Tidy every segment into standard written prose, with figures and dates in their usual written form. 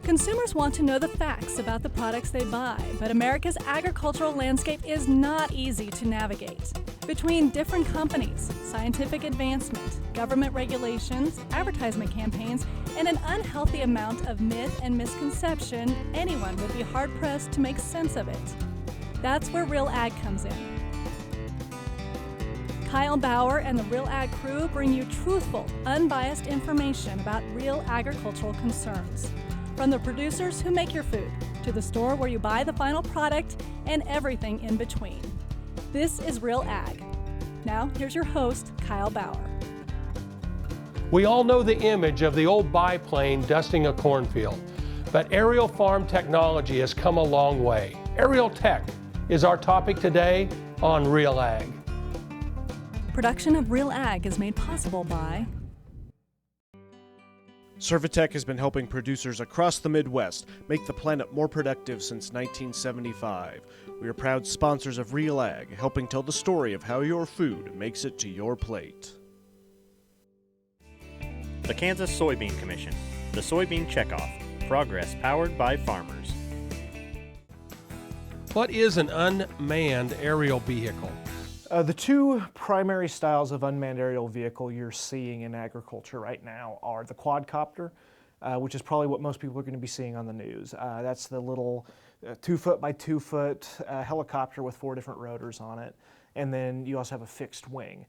Consumers want to know the facts about the products they buy, but America's agricultural landscape is not easy to navigate. Between different companies, scientific advancement, government regulations, advertisement campaigns, and an unhealthy amount of myth and misconception, anyone would be hard-pressed to make sense of it. That's where Real Ag comes in. Kyle Bauer and the Real Ag crew bring you truthful, unbiased information about real agricultural concerns. From the producers who make your food, to the store where you buy the final product, and everything in between. This is Real Ag. Now, here's your host, Kyle Bauer. We all know the image of the old biplane dusting a cornfield, but aerial farm technology has come a long way. Aerial tech is our topic today on Real Ag. Production of Real Ag is made possible by Servitech has been helping producers across the Midwest make the planet more productive since 1975. We are proud sponsors of Real Ag, helping tell the story of how your food makes it to your plate. The Kansas Soybean Commission, the Soybean Checkoff, progress powered by farmers. What is an unmanned aerial vehicle? The two primary styles of unmanned aerial vehicle you're seeing in agriculture right now are the quadcopter, which is probably what most people are going to be seeing on the news. That's the little 2 foot by 2 foot helicopter with 4 different rotors on it. And then you also have a fixed wing.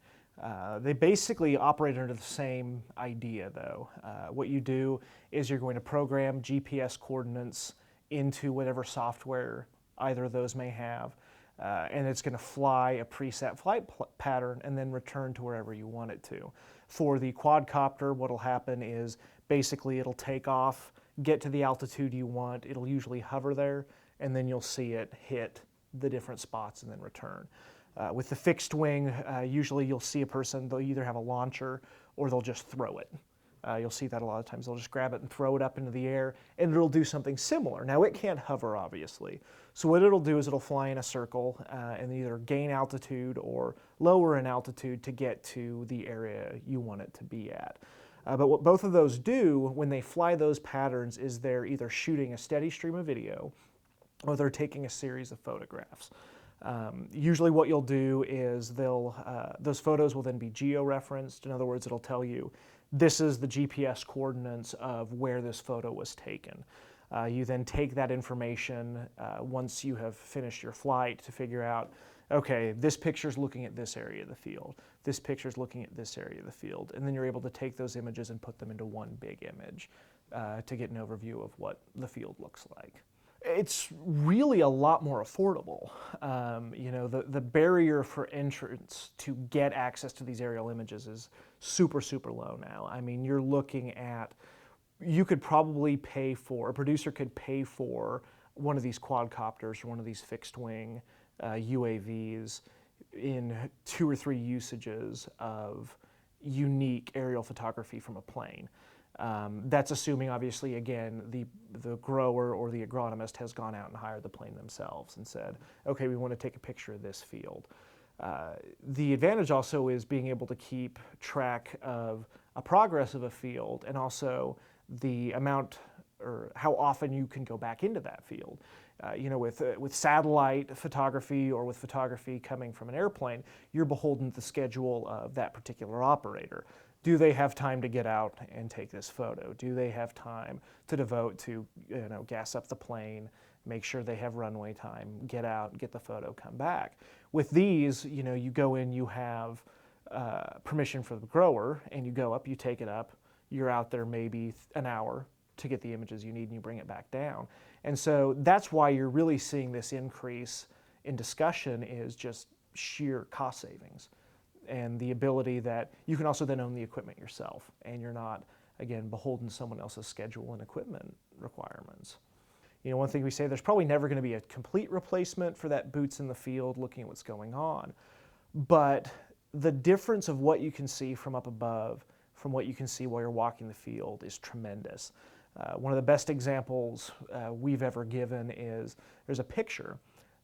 They basically operate under the same idea though. What you do is you're going to program GPS coordinates into whatever software either of those may have. And it's going to fly a preset flight pattern and then return to wherever you want it to. For the quadcopter, what will happen is basically it'll take off, get to the altitude you want, it'll usually hover there, and then you'll see it hit the different spots and then return. With the fixed wing, usually you'll see a person, they'll either have a launcher or they'll just throw it. You'll see that a lot of times. They'll just grab it and throw it up into the air, and it'll do something similar. Now, it can't hover, obviously. So what it'll do is it'll fly in a circle and either gain altitude or lower in altitude to get to the area you want it to be at. But what both of those do when they fly those patterns is they're either shooting a steady stream of video or they're taking a series of photographs. Usually what you'll do is those photos will then be geo-referenced. In other words, it'll tell you this is the GPS coordinates of where this photo was taken. You then take that information once you have finished your flight to figure out, okay, this picture's looking at this area of the field, this picture's looking at this area of the field, and then you're able to take those images and put them into one big image to get an overview of what the field looks like. It's really a lot more affordable. The barrier for entrance to get access to these aerial images is super, super low now. I mean, you're looking at, you could probably a producer could pay for one of these quadcopters or one of these fixed wing UAVs in 2 or 3 usages of unique aerial photography from a plane. That's assuming, obviously, again, the grower or the agronomist has gone out and hired the plane themselves and said, okay, we want to take a picture of this field. The advantage also is being able to keep track of a progress of a field and also the amount or how often you can go back into that field. With satellite photography or with photography coming from an airplane, you're beholden to the schedule of that particular operator. Do they have time to get out and take this photo? Do they have time to devote to, gas up the plane, make sure they have runway time, get out, get the photo, come back? With these, you go in, you have permission for the grower, and you go up, you take it up, you're out there maybe an hour to get the images you need, and you bring it back down. And so that's why you're really seeing this increase in discussion is just sheer cost savings. And the ability that you can also then own the equipment yourself, and you're not, again, beholden to someone else's schedule and equipment requirements. One thing we say, there's probably never going to be a complete replacement for that boots in the field looking at what's going on. But the difference of what you can see from up above from what you can see while you're walking the field is tremendous. One of the best examples we've ever given is there's a picture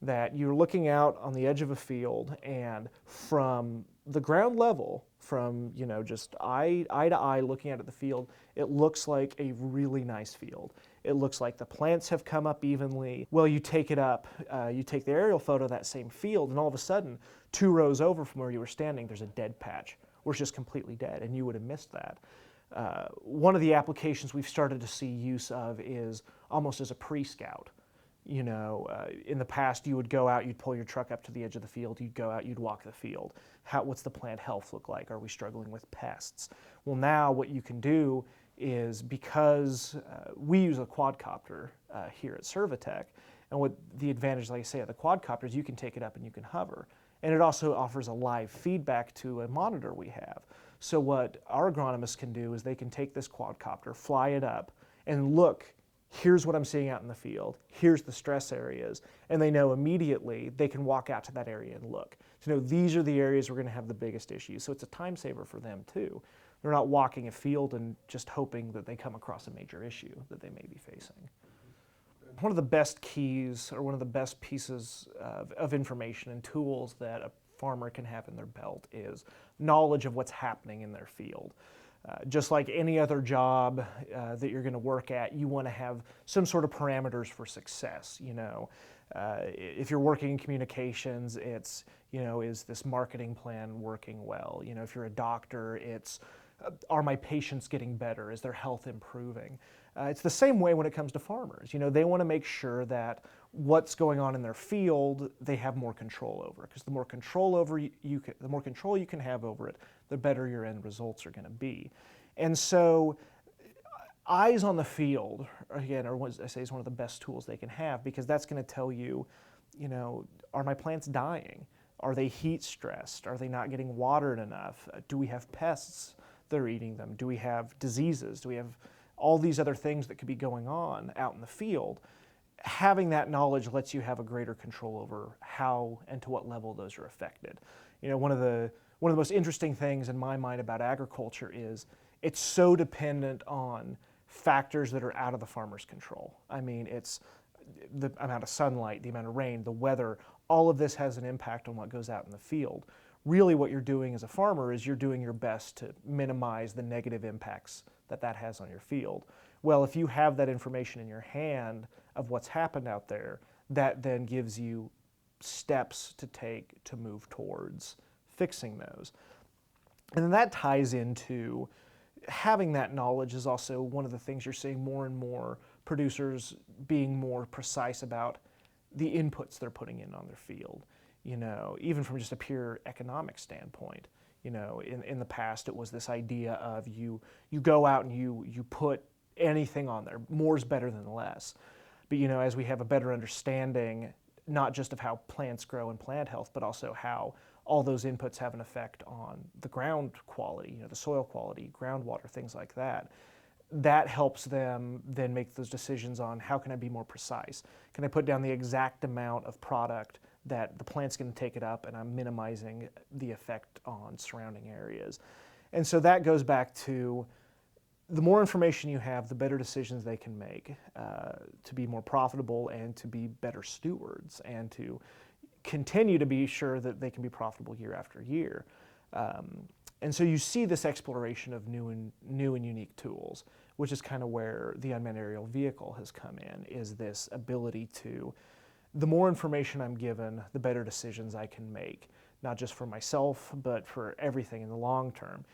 that you're looking out on the edge of a field, and from the ground level, from just eye to eye looking out at the field, it looks like a really nice field. It looks like the plants have come up evenly. Well, you take it up, you take the aerial photo of that same field, and all of a sudden, 2 rows over from where you were standing, there's a dead patch, where it's just completely dead, and you would have missed that. One of the applications we've started to see use of is almost as a pre-scout. In the past, you would go out, you'd pull your truck up to the edge of the field, you'd go out, you'd walk the field. What's the plant health look like? Are we struggling with pests? Well, now what you can do is, because we use a quadcopter here at Servitech, and what the advantage, like I say, of the quadcopter is you can take it up and you can hover. And it also offers a live feedback to a monitor we have. So what our agronomists can do is they can take this quadcopter, fly it up, and look, here's what I'm seeing out in the field, here's the stress areas, and they know immediately they can walk out to that area and look. To know these are the areas we're going to have the biggest issues. So it's a time saver for them too. They're not walking a field and just hoping that they come across a major issue that they may be facing. One of the best keys, or one of the best pieces of information and tools that a farmer can have in their belt is knowledge of what's happening in their field. Just like any other job that you're going to work at, you want to have some sort of parameters for success. If you're working in communications, it's, is this marketing plan working well? If you're a doctor, it's, are my patients getting better? Is their health improving? It's the same way when it comes to farmers. They want to make sure that what's going on in their field, they have more control over. Because the more control the more control you can have over it, the better your end results are going to be. And so, eyes on the field, again, are what I say is one of the best tools they can have, because that's going to tell you, are my plants dying? Are they heat stressed? Are they not getting watered enough? Do we have pests that are eating them? Do we have diseases? Do we have all these other things that could be going on out in the field? Having that knowledge lets you have a greater control over how and to what level those are affected. One of the most interesting things in my mind about agriculture is it's so dependent on factors that are out of the farmer's control. I mean, it's the amount of sunlight, the amount of rain, the weather, all of this has an impact on what goes out in the field. Really what you're doing as a farmer is you're doing your best to minimize the negative impacts that has on your field. Well, if you have that information in your hand of what's happened out there, that then gives you steps to take to move towards fixing those. And then that ties into having that knowledge is also one of the things you're seeing more and more producers being more precise about the inputs they're putting in on their field. Even from just a pure economic standpoint. In the past it was this idea of you go out and you put anything on there. More's better than less. But as we have a better understanding, not just of how plants grow and plant health, but also how all those inputs have an effect on the ground quality, the soil quality, groundwater, things like that. That helps them then make those decisions on how can I be more precise? Can I put down the exact amount of product that the plant's going to take it up and I'm minimizing the effect on surrounding areas? And so that goes back to the more information you have, the better decisions they can make to be more profitable and to be better stewards and to continue to be sure that they can be profitable year after year. And so you see this exploration of new and unique tools, which is kind of where the unmanned aerial vehicle has come in, is this ability to, the more information I'm given, the better decisions I can make, not just for myself, but for everything in the long term.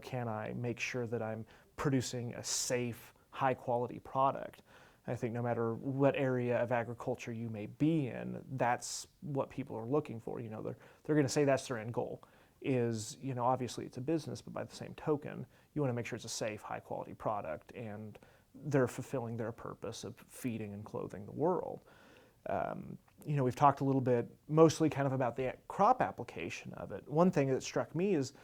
Can I make sure that I'm producing a safe, high quality product? I think no matter what area of agriculture you may be in, that's what people are looking for. They're going to say that's their end goal. Is, obviously it's a business, but by the same token, you want to make sure it's a safe, high quality product and they're fulfilling their purpose of feeding and clothing the world. We've talked a little bit, mostly kind of about the crop application of it. One thing that struck me is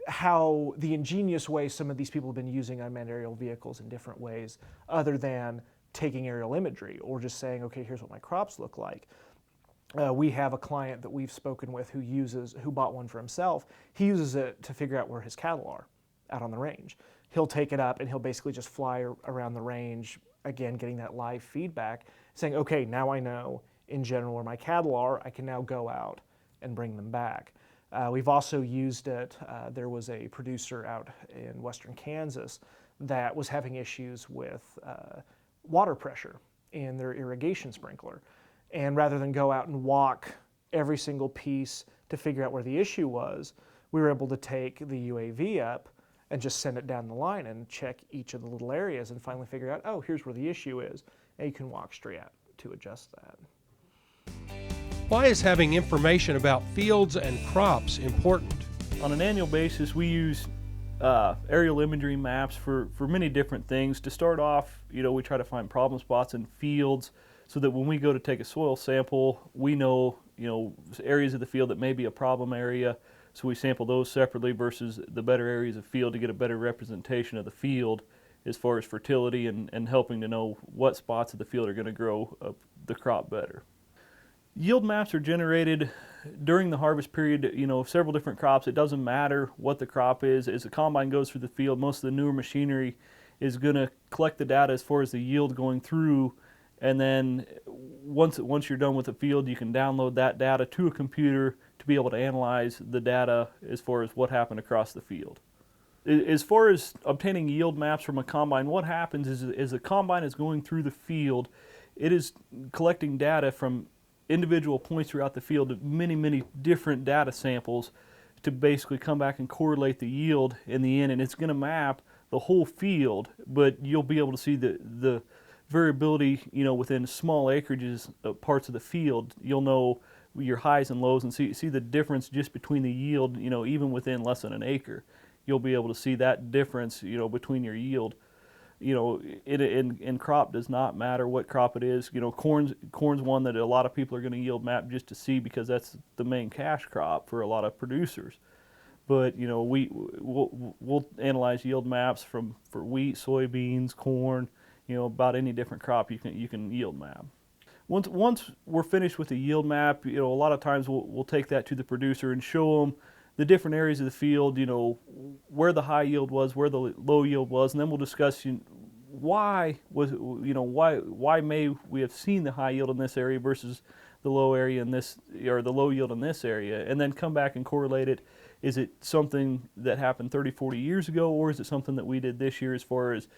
how the ingenious way some of these people have been using unmanned aerial vehicles in different ways, other than taking aerial imagery or just saying, okay, here's what my crops look like. We have a client that we've spoken with who bought one for himself. He uses it to figure out where his cattle are out on the range. He'll take it up and he'll basically just fly around the range, again, getting that live feedback, saying, okay, now I know in general where my cattle are, I can now go out and bring them back. We've also used it, there was a producer out in western Kansas that was having issues with water pressure in their irrigation sprinkler. And rather than go out and walk every single piece to figure out where the issue was, we were able to take the UAV up and just send it down the line and check each of the little areas and finally figure out, oh, here's where the issue is. And you can walk straight out to adjust that. Why is having information about fields and crops important? On an annual basis, we use aerial imagery maps for many different things. To start off, we try to find problem spots in fields so that when we go to take a soil sample, we know, areas of the field that may be a problem area. So we sample those separately versus the better areas of field to get a better representation of the field as far as fertility and helping to know what spots of the field are going to grow the crop better. Yield maps are generated during the harvest period, several different crops. It doesn't matter what the crop is. As the combine goes through the field, most of the newer machinery is going to collect the data as far as the yield going through, and then once you're done with the field, you can download that data to a computer to be able to analyze the data as far as what happened across the field. As far as obtaining yield maps from a combine, what happens is as the combine is going through the field, it is collecting data from individual points throughout the field, many different data samples to basically come back and correlate the yield in the end, and it's going to map the whole field, but you'll be able to see the variability, within small acreages of parts of the field. You'll know your highs and lows and see the difference just between the yield, even within less than an acre. You'll be able to see that difference, between your yield. In crop does not matter what crop it is. Corn's one that a lot of people are going to yield map just to see because that's the main cash crop for a lot of producers. But we'll analyze yield maps for wheat, soybeans, corn, about any different crop you can yield map. Once we're finished with the yield map, a lot of times we'll take that to the producer and show them the different areas of the field, where the high yield was, where the low yield was, and then we'll discuss why may we have seen the high yield in this area versus the low area in this, or the low yield in this area, and then come back and correlate it. Is it something that happened 30, 40 years ago, or is it something that we did this year as far as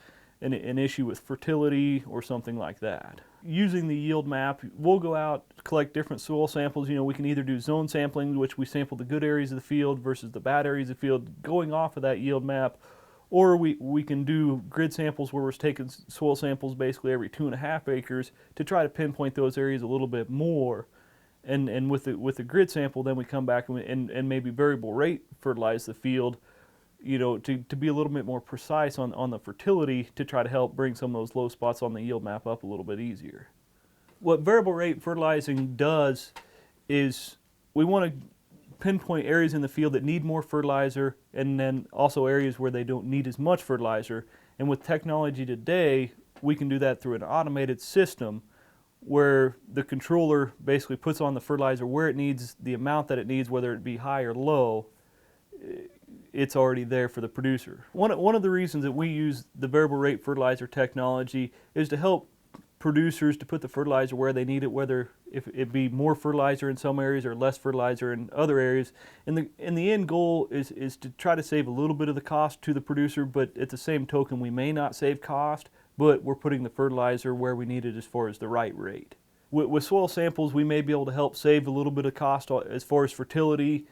an issue with fertility or something like that? Using the yield map, we'll go out, collect different soil samples. We can either do zone sampling, which we sample the good areas of the field versus the bad areas of the field going off of that yield map, or we can do grid samples where we're taking soil samples basically every 2.5 acres to try to pinpoint those areas a little bit more. And with the grid sample, then we come back and maybe variable rate fertilize the field, to be a little bit more precise on the fertility to try to help bring some of those low spots on the yield map up a little bit easier. What variable rate fertilizing does is we want to pinpoint areas in the field that need more fertilizer and then also areas where they don't need as much fertilizer. And with technology today, we can do that through an automated system where the controller basically puts on the fertilizer where it needs, the amount that it needs, whether it be high or low. It's already there for the producer. One of the reasons that we use the variable rate fertilizer technology is to help producers to put the fertilizer where they need it, whether if it be more fertilizer in some areas or less fertilizer in other areas. And the end goal is to try to save a little bit of the cost to the producer, but at the same token we may not save cost, but we're putting the fertilizer where we need it as far as the right rate. With soil samples, we may be able to help save a little bit of cost as far as fertility.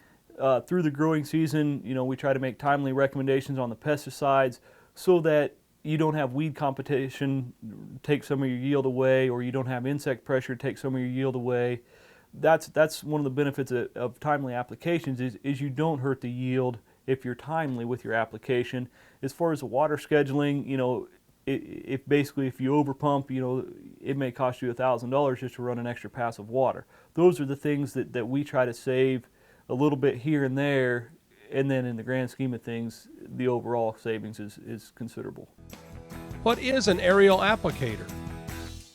Through the growing season, we try to make timely recommendations on the pesticides so that you don't have weed competition take some of your yield away, or you don't have insect pressure take some of your yield away. That's one of the benefits of timely applications is you don't hurt the yield if you're timely with your application. As far as the water scheduling, if you overpump, it may cost you $1,000 just to run an extra pass of water. Those are the things that we try to save a little bit here and there, and then in the grand scheme of things, the overall savings is considerable. What is an aerial applicator?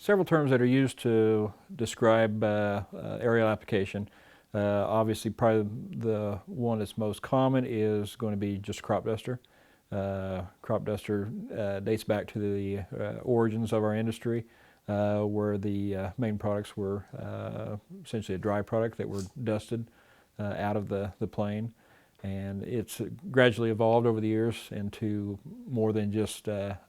Several terms that are used to describe aerial application. Obviously, probably the one that's most common is going to be just crop duster. Crop duster dates back to the origins of our industry. where the main products were essentially a dry product that were dusted out of the plane. And it's gradually evolved over the years into more than just a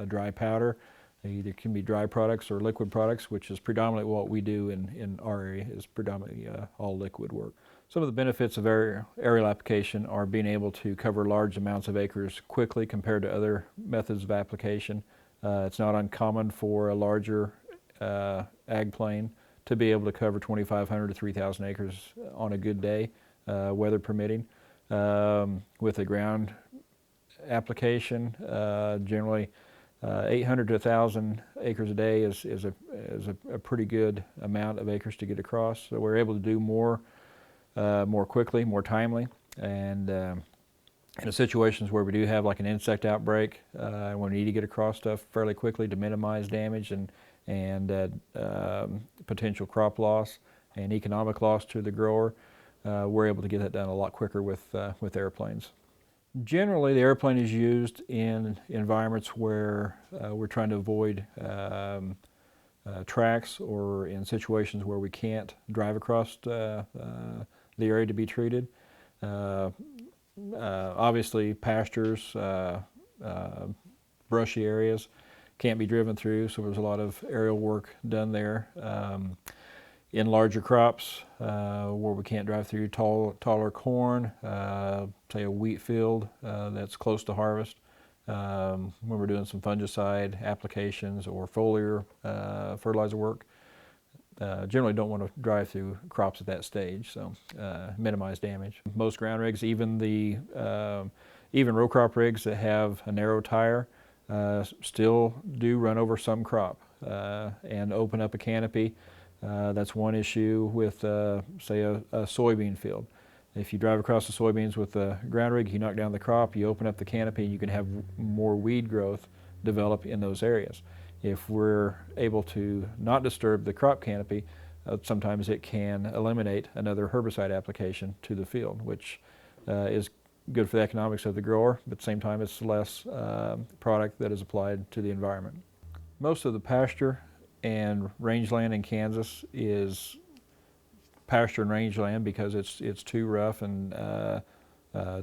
dry powder. They either can be dry products or liquid products, which is predominantly what we do in our area, is predominantly all liquid work. Some of the benefits of aerial application are being able to cover large amounts of acres quickly compared to other methods of application. It's not uncommon for a larger ag plane to be able to cover 2,500 to 3,000 acres on a good day, weather permitting. With a ground application, generally 800 to 1,000 acres a day is a pretty good amount of acres to get across. So we're able to do more quickly, more timely, and in situations where we do have like an insect outbreak, and we need to get across stuff fairly quickly to minimize damage and potential crop loss and economic loss to the grower. We're able to get that done a lot quicker with airplanes. Generally, the airplane is used in environments where we're trying to avoid tracks, or in situations where we can't drive across the area to be treated. Obviously, pastures, brushy areas can't be driven through, so there's a lot of aerial work done there. In larger crops, where we can't drive through taller corn, say a wheat field that's close to harvest, when we're doing some fungicide applications or foliar fertilizer work, generally don't want to drive through crops at that stage, so minimize damage. Most ground rigs, even row crop rigs that have a narrow tire, still do run over some crop and open up a canopy. That's one issue with, say, a soybean field. If you drive across the soybeans with a ground rig, you knock down the crop, you open up the canopy, and you can have more weed growth develop in those areas. If we're able to not disturb the crop canopy, sometimes it can eliminate another herbicide application to the field, which is good for the economics of the grower, but at the same time it's less product that is applied to the environment. Most of the pasture and rangeland in Kansas is pasture and rangeland because it's too rough and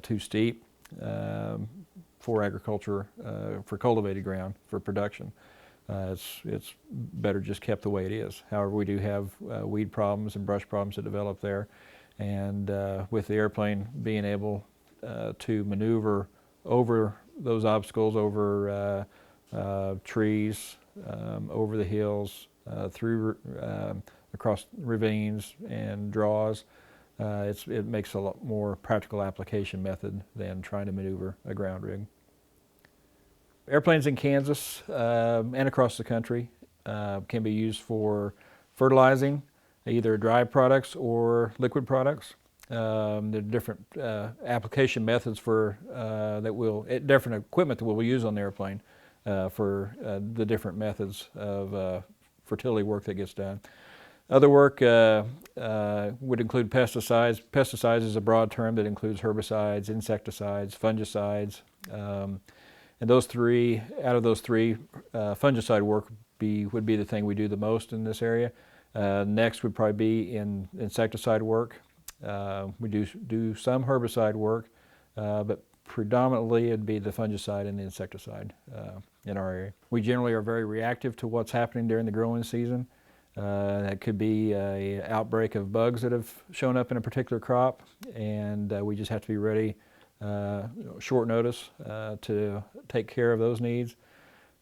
too steep for agriculture, for cultivated ground, for production. It's better just kept the way it is. However, we do have weed problems and brush problems that develop there, and with the airplane being able to maneuver over those obstacles, over trees, over the hills, through across ravines and draws, it makes a lot more practical application method than trying to maneuver a ground rig. Airplanes in Kansas and across the country can be used for fertilizing, either dry products or liquid products. There are different application methods for different equipment that we'll use on the airplane for the different methods of fertility work that gets done. Other work would include pesticides. Pesticides is a broad term that includes herbicides, insecticides, fungicides, and those three, fungicide work would be the thing we do the most in this area. Next would probably be in insecticide work. We do some herbicide work, but predominantly it'd be the fungicide and the insecticide in our area. We generally are very reactive to what's happening during the growing season. That could be an outbreak of bugs that have shown up in a particular crop, and we just have to be ready, short notice, to take care of those needs.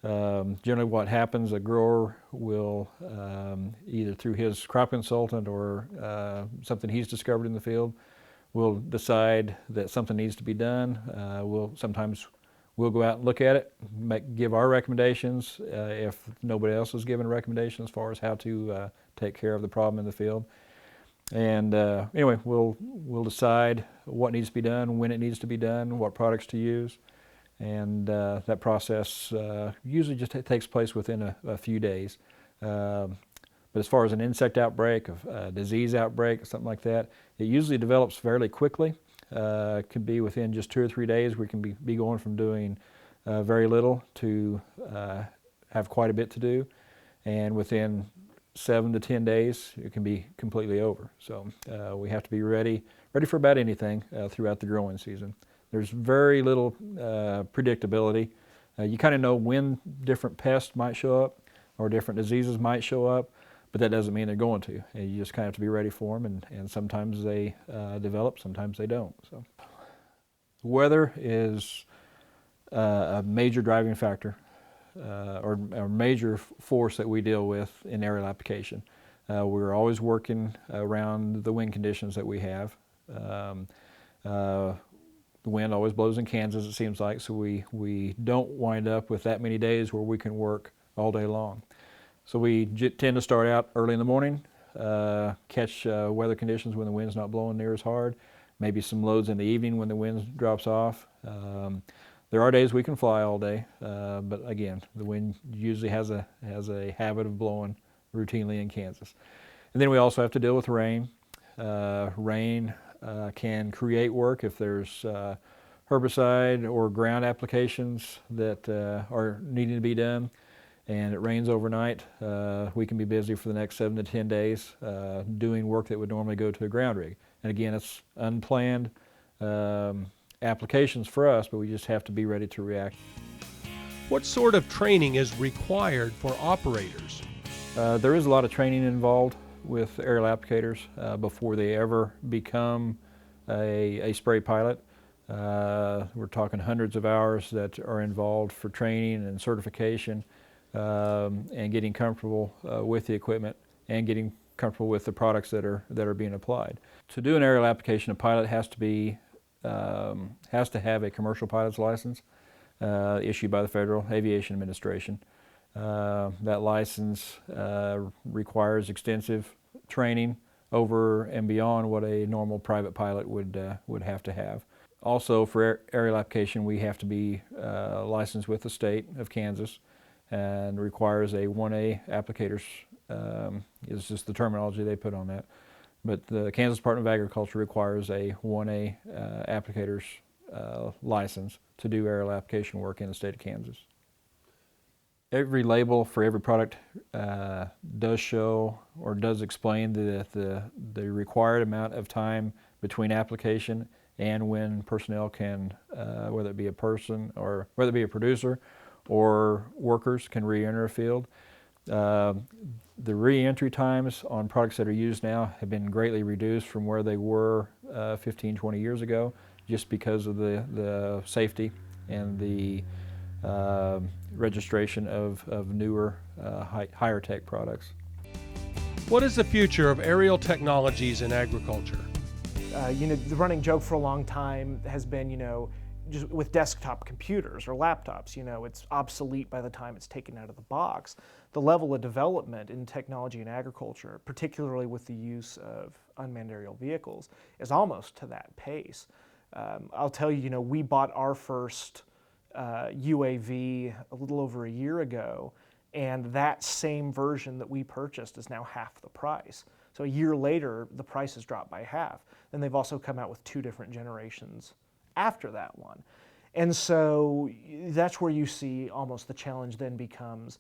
Generally what happens, a grower will, either through his crop consultant or something he's discovered in the field, will decide that something needs to be done. Sometimes we'll go out and look at it, give our recommendations if nobody else has given a recommendation as far as how to take care of the problem in the field. And anyway, we'll decide what needs to be done, when it needs to be done, what products to use, and that process usually just takes place within a few days. But as far as an insect outbreak, a disease outbreak, something like that, it usually develops fairly quickly. It could be within just 2 or 3 days. We can be going from doing very little to have quite a bit to do. and within 7 to 10 days, it can be completely over. So we have to be ready for about anything throughout the growing season. There's very little predictability. You kind of know when different pests might show up or different diseases might show up, but that doesn't mean they're going to. And you just kind of have to be ready for them, and sometimes they develop, sometimes they don't. So, weather is a major driving factor or a major force that we deal with in aerial application. We're always working around the wind conditions that we have. The wind always blows in Kansas, it seems like, so we don't wind up with that many days where we can work all day long. So we tend to start out early in the morning, catch weather conditions when the wind's not blowing near as hard, maybe some loads in the evening when the wind drops off. There are days we can fly all day, but again, the wind usually has a habit of blowing routinely in Kansas. And then we also have to deal with rain. Rain can create work if there's herbicide or ground applications that are needing to be done, and it rains overnight. We can be busy for the next 7 to 10 days doing work that would normally go to a ground rig. And again, it's unplanned applications for us, but we just have to be ready to react. What sort of training is required for operators? There is a lot of training involved with aerial applicators before they ever become a spray pilot. We're talking hundreds of hours that are involved for training and certification and getting comfortable with the equipment and getting comfortable with the products that are being applied. To do an aerial application, a pilot has to have a commercial pilot's license issued by the Federal Aviation Administration. That license requires extensive training over and beyond what a normal private pilot would have to have. Also, for aerial application, we have to be licensed with the state of Kansas, and requires a 1A applicators. Is just the terminology they put on that. But the Kansas Department of Agriculture requires a 1A applicators license to do aerial application work in the state of Kansas. Every label for every product does show or does explain the required amount of time between application and when personnel can, whether it be a person or whether it be a producer or workers, can re-enter a field. The re-entry times on products that are used now have been greatly reduced from where they were 15, 20 years ago, just because of the safety and the registration of newer, higher tech products. What is the future of aerial technologies in agriculture? The running joke for a long time has been, just with desktop computers or laptops, it's obsolete by the time it's taken out of the box. The level of development in technology in agriculture, particularly with the use of unmanned aerial vehicles, is almost to that pace. I'll tell you, we bought our first UAV a little over a year ago, and that same version that we purchased is now half the price. So a year later, the price has dropped by half. Then they've also come out with 2 different generations after that one. And so that's where you see almost the challenge then becomes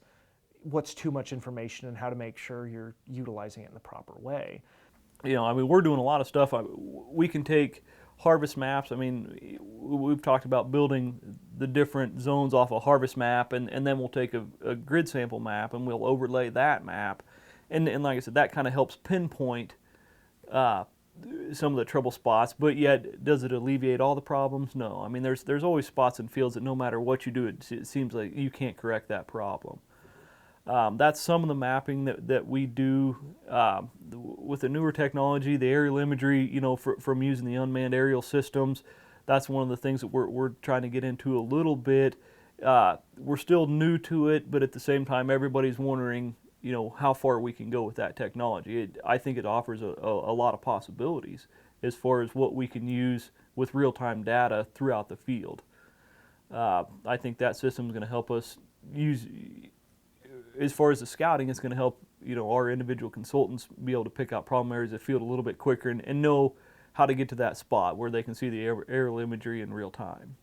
what's too much information and how to make sure you're utilizing it in the proper way. We're doing a lot of stuff. We can take harvest maps. We've talked about building the different zones off a harvest map, and then we'll take a grid sample map and we'll overlay that map. And like I said, that kind of helps pinpoint some of the trouble spots, but yet does it alleviate all the problems? No. There's always spots in fields that no matter what you do, it seems like you can't correct that problem. That's some of the mapping that we do with the newer technology, the aerial imagery, from using the unmanned aerial systems. That's one of the things that we're trying to get into a little bit. We're still new to it, but at the same time, everybody's wondering, how far we can go with that technology. I think it offers a lot of possibilities as far as what we can use with real-time data throughout the field. I think that system is going to help us use, as far as the scouting, it's going to help our individual consultants be able to pick out problem areas of the field a little bit quicker and know how to get to that spot where they can see the aerial imagery in real time.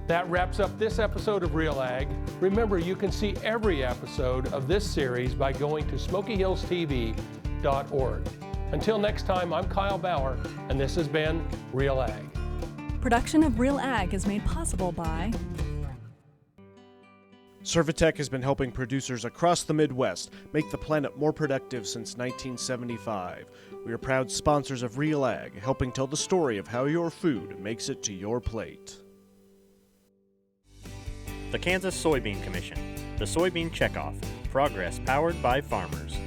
That wraps up this episode of Real Ag. Remember, you can see every episode of this series by going to smokyhillstv.org. Until next time, I'm Kyle Bauer, and this has been Real Ag. Production of Real Ag is made possible by Servitech has been helping producers across the Midwest make the planet more productive since 1975. We are proud sponsors of Real Ag, helping tell the story of how your food makes it to your plate. The Kansas Soybean Commission, the Soybean Checkoff, progress powered by farmers.